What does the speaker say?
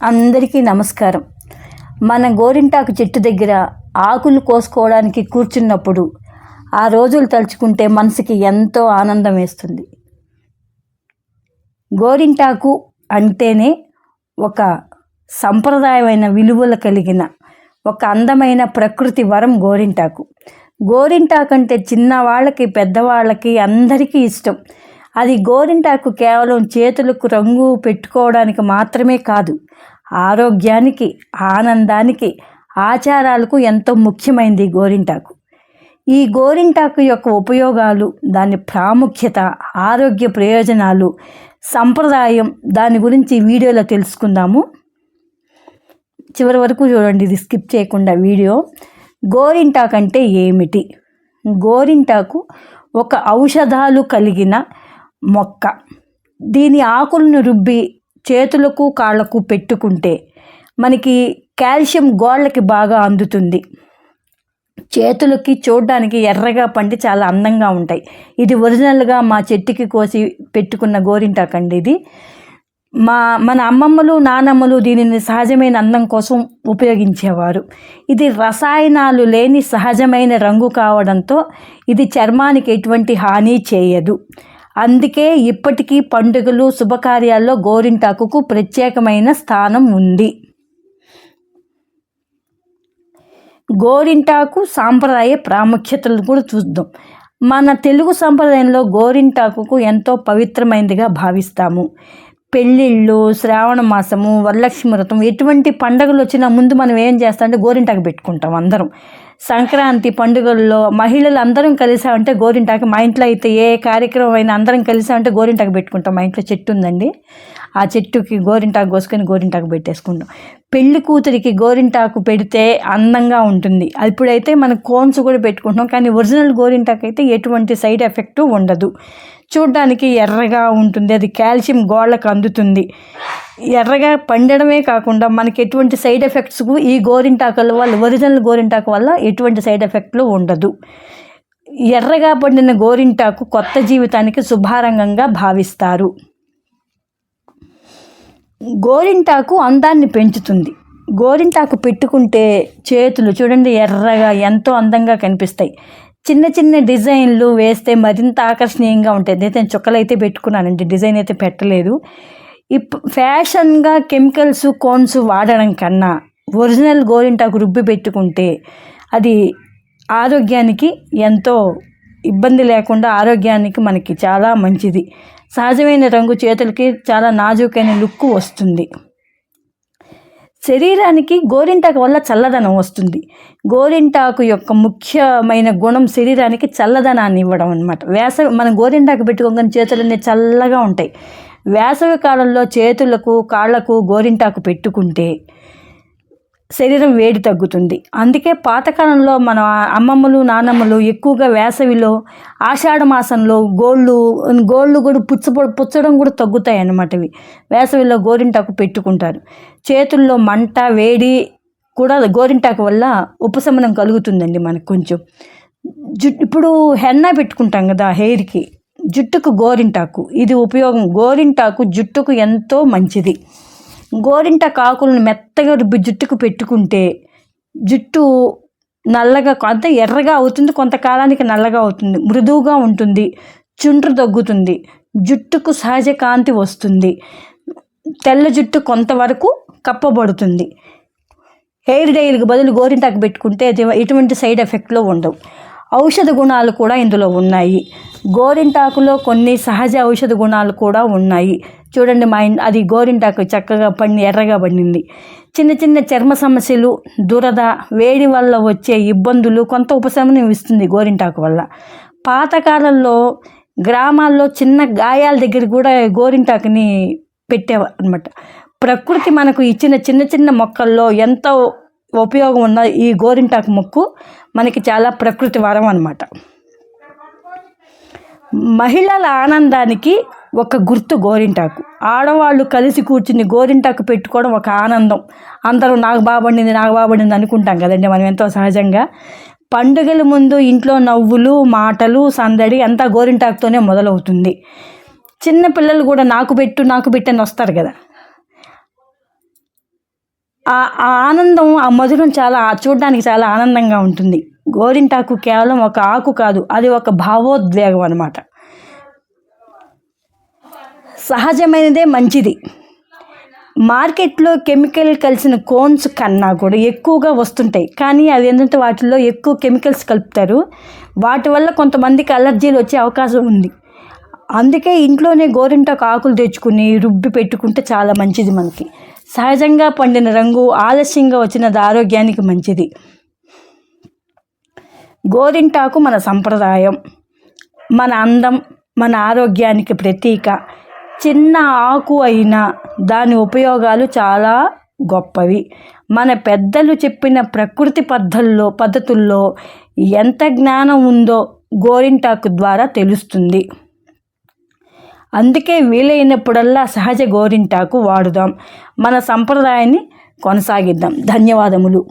అందరికీ నమస్కారం. మన గోరింటాకు చెట్టు దగ్గర ఆకులు కోసుకోవడానికి కూర్చున్నప్పుడు ఆ రోజులు తలుచుకుంటే మనసుకి ఎంతో ఆనందం వేస్తుంది. గోరింటాకు అంటేనే ఒక సంప్రదాయమైన విలువలు కలిగిన ఒక అందమైన ప్రకృతి వరం గోరింటాకు. గోరింటాకు అంటే చిన్నవాళ్ళకి పెద్దవాళ్ళకి అందరికీ ఇష్టం. అది గోరింటాకు కేవలం చేతులకు రంగు పెట్టుకోవడానికి మాత్రమే కాదు, ఆరోగ్యానికి, ఆనందానికి, ఆచారాలకు ఎంతో ముఖ్యమైనది గోరింటాకు. ఈ గోరింటాకు యొక్క ఉపయోగాలు, దాని ప్రాముఖ్యత, ఆరోగ్య ప్రయోజనాలు, సంప్రదాయం, దాని గురించి వీడియోలో తెలుసుకుందాము. చివరి వరకు చూడండి, ఇది స్కిప్ చేయకుండా వీడియో. గోరింటాకు అంటే ఏమిటి? గోరింటాకు ఒక ఔషధాలు కలిగిన మొక్క. దీని ఆకులను రుబ్బి చేతులకు కాళ్ళకు పెట్టుకుంటే మనకి కాల్షియం గోళ్ళకి బాగా అందుతుంది. చేతులకి చూడడానికి ఎర్రగా పండి చాలా అందంగా ఉంటాయి. ఇది ఒరిజినల్గా మా చెట్టుకి కోసి పెట్టుకున్న గోరింటాకు అండి. ఇది మన అమ్మమ్మలు నానమ్మలు దీనిని సహజమైన అందం కోసం ఉపయోగించేవారు. ఇది రసాయనాలు లేని సహజమైన రంగు కావడంతో ఇది చర్మానికి ఎటువంటి హాని చేయదు. అందుకే ఇప్పటికీ పండుగలు, శుభకార్యాల్లో గోరింటాకుకు ప్రత్యేకమైన స్థానం ఉంది. గోరింటాకు సాంప్రదాయ ప్రాముఖ్యతలు కూడా చూద్దాం. మన తెలుగు సంప్రదాయంలో గోరింటాకుకు ఎంతో పవిత్రమైనదిగా భావిస్తాము. పెళ్ళిళ్ళు, శ్రావణ మాసము, వరలక్ష్మి వ్రతం, ఎటువంటి పండుగలు వచ్చినా ముందు మనం ఏం చేస్తామంటే గోరింటాకు పెట్టుకుంటాం అందరం. సంక్రాంతి పండుగల్లో మహిళలు అందరం కలిసామంటే గోరింటాకు, మా ఇంట్లో అయితే ఏ కార్యక్రమం అయినా అందరం కలిసామంటే గోరింటాకు పెట్టుకుంటాం. మా ఇంట్లో చెట్టు ఉందండి, ఆ చెట్టుకి గోరింటాకు కోసుకొని గోరింటాకు పెట్టేసుకుంటాం. పెళ్లి కూతురికి గోరింటాకు పెడితే అందంగా ఉంటుంది. ఇప్పుడైతే మనం కోన్స్ కూడా పెట్టుకుంటాం, కానీ ఒరిజినల్ గోరింటాకు అయితే ఎటువంటి సైడ్ ఎఫెక్ట్ ఉండదు. చూడ్డానికి ఎర్రగా ఉంటుంది, అది కాల్షియం గోళ్ళకు అందుతుంది. ఎర్రగా పండడమే కాకుండా మనకి ఎటువంటి సైడ్ ఎఫెక్ట్స్ ఈ గోరింటాకుల వల్ల, ఒరిజినల్ గోరింటాకు వల్ల ఎటువంటి సైడ్ ఎఫెక్ట్లు ఉండదు. ఎర్రగా పండిన గోరింటాకు కొత్త జీవితానికి శుభారంగంగా భావిస్తారు. గోరింటాకు అందాన్ని పెంచుతుంది. గోరింటాకు పెట్టుకుంటే చేతులు చూడండి ఎర్రగా ఎంతో అందంగా కనిపిస్తాయి. చిన్న చిన్న డిజైన్లు వేస్తే మరింత ఆకర్షణీయంగా ఉంటాయి. నేను చుక్కలు అయితే పెట్టుకున్నానండి, డిజైన్ అయితే పెట్టలేదు. ఫ్యాషన్గా కెమికల్స్, కోన్స్ వాడడం కన్నా ఒరిజినల్ గోరింటాకు రుబ్బి పెట్టుకుంటే అది ఆరోగ్యానికి ఎంతో ఇబ్బంది లేకుండా, ఆరోగ్యానికి మనకి చాలా మంచిది. సహజమైన రంగు, చేతులకి చాలా నాజూకైన లుక్ వస్తుంది. శరీరానికి గోరింటాకు వల్ల చల్లదనం వస్తుంది. గోరింటాకు యొక్క ముఖ్యమైన గుణం శరీరానికి చల్లదనాన్ని ఇవ్వడం అన్నమాట. మనం గోరింటాకు పెట్టుకోగానే చేతులన్నీ చల్లగా ఉంటాయి. వేసవి కాలంలో చేతులకు కాళ్ళకు గోరింటాకు పెట్టుకుంటే శరీరం వేడి తగ్గుతుంది. అందుకే పాతకాలంలో మన అమ్మమ్మలు నానమ్మలు ఎక్కువగా వేసవిలో ఆషాఢ మాసంలో గోళ్ళు కూడా పుచ్చడం కూడా తగ్గుతాయి అన్నమాట. ఇవి వేసవిలో గోరింటాకు పెట్టుకుంటారు. చేతుల్లో మంట, వేడి కూడా గోరింటాకు వల్ల ఉపశమనం కలుగుతుందండి మనకు కొంచెం. ఇప్పుడు హెన్నా పెట్టుకుంటాం కదా హెయిర్కి, జుట్టుకు గోరింటాకు ఇది ఉపయోగం. గోరింటాకు జుట్టుకు ఎంతో మంచిది. గోరింటాకు ఆకులను మెత్తగా రుబ్బి జుట్టుకు పెట్టుకుంటే జుట్టు నల్లగా, అంత ఎర్రగా అవుతుంది, కొంతకాలానికి నల్లగా అవుతుంది, మృదువుగా ఉంటుంది, చుండ్రు తగ్గుతుంది, జుట్టుకు సహజ కాంతి వస్తుంది, తెల్ల జుట్టు కొంతవరకు కప్పబడుతుంది. హెయిర్ డైలకు బదులు గోరింటాకు పెట్టుకుంటే ఎటువంటి సైడ్ ఎఫెక్ట్లో ఉండవు. ఔషధ గుణాలు కూడా ఇందులో ఉన్నాయి. గోరింటాకులో కొన్ని సహజ ఔషధ గుణాలు కూడా ఉన్నాయి. చూడండి, అది గోరింటాకు చక్కగా ఎర్రగా పండింది. చిన్న చిన్న చర్మ సమస్యలు, దురద, వేడి వల్ల వచ్చే ఇబ్బందులు కొంత ఉపశమనం ఇస్తుంది గోరింటాకు వల్ల. పాతకాలంలో గ్రామాల్లో చిన్న గాయాల దగ్గర కూడా గోరింటాకుని పెట్టేవారు అనమాట. ప్రకృతి మనకు ఇచ్చిన చిన్న చిన్న మొక్కల్లో ఎంతో ఉపయోగం ఉన్న ఈ గోరింటాకు మొక్కు మనకి చాలా ప్రకృతి వరం అన్నమాట. మహిళల ఆనందానికి ఒక గుర్తు గోరింటాకు. ఆడవాళ్ళు కలిసి కూర్చుని గోరింటాకు పెట్టుకోవడం ఒక ఆనందం. అందరూ నాకు బాగుపడింది అనుకుంటాం కదండి మనం ఎంతో సహజంగా. పండుగల ముందు ఇంట్లో నవ్వులు, మాటలు, సందడి అంతా గోరింటాకుతోనే మొదలవుతుంది. చిన్న పిల్లలు కూడా నాకు పెట్టు అని వస్తారు కదా. ఆ ఆనందం, ఆ మధురం చాలా చూడడానికి చాలా ఆనందంగా ఉంటుంది. గోరింటాకు కేవలం ఒక ఆకు కాదు, అది ఒక భావోద్వేగం అన్నమాట. సహజమైనదే మంచిది. మార్కెట్లో కెమికల్ కలిసిన కోన్స్ కన్నా కూడా ఎక్కువగా వస్తుంటాయి, కానీ అవి ఏంటంటే వాటిల్లో ఎక్కువ కెమికల్స్ కలుపుతారు. వాటి వల్ల కొంతమందికి అలర్జీలు వచ్చే అవకాశం ఉంది. అందుకే ఇంట్లోనే గోరింటాకు ఆకులు తెచ్చుకుని రుబ్బి పెట్టుకుంటే చాలా మంచిది మనకి. సహజంగా పండిన రంగు ఆలస్యంగా వచ్చినది ఆరోగ్యానికి మంచిది. గోరింటాకు మన సంప్రదాయం, మన అందం, మన ఆరోగ్యానికి ప్రతీక. చిన్న ఆకు అయినా దాని ఉపయోగాలు చాలా గొప్పవి. మన పెద్దలు చెప్పిన ప్రకృతి పద్ధతుల్లో ఎంత జ్ఞానం ఉందో గోరింటాకు ద్వారా తెలుస్తుంది. అందుకే వీలైనప్పుడల్లా సహజ గోరింటాకు వాడుదాం. మన సంప్రదాయాన్ని కొనసాగిద్దాం. ధన్యవాదములు.